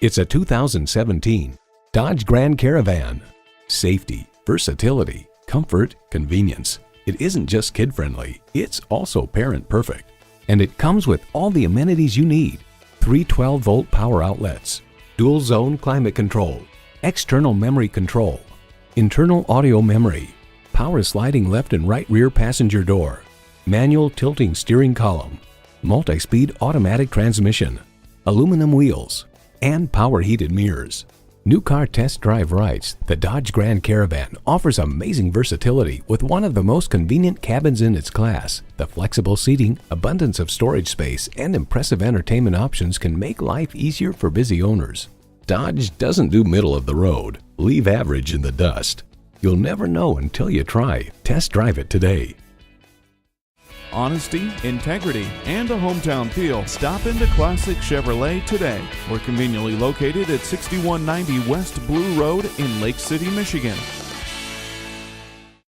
It's a 2017 Dodge Grand Caravan. Safety, versatility, comfort, convenience. It isn't just kid-friendly, it's also parent-perfect. And it comes with all the amenities you need. 3 12-volt power outlets, dual-zone climate control, external memory control, internal audio memory, power sliding left and right rear passenger door, manual tilting steering column, multi-speed automatic transmission, aluminum wheels, and power heated mirrors. New Car Test Drive writes, the Dodge Grand Caravan offers amazing versatility with one of the most convenient cabins in its class. The flexible seating, abundance of storage space, and impressive entertainment options can make life easier for busy owners. Dodge doesn't do middle of the road. Leave average in the dust. You'll never know until you try. Test drive it today. Honesty, integrity, and a hometown feel. Stop into Classic Chevrolet today. We're conveniently located at 6190 West Blue Road in Lake City, Michigan.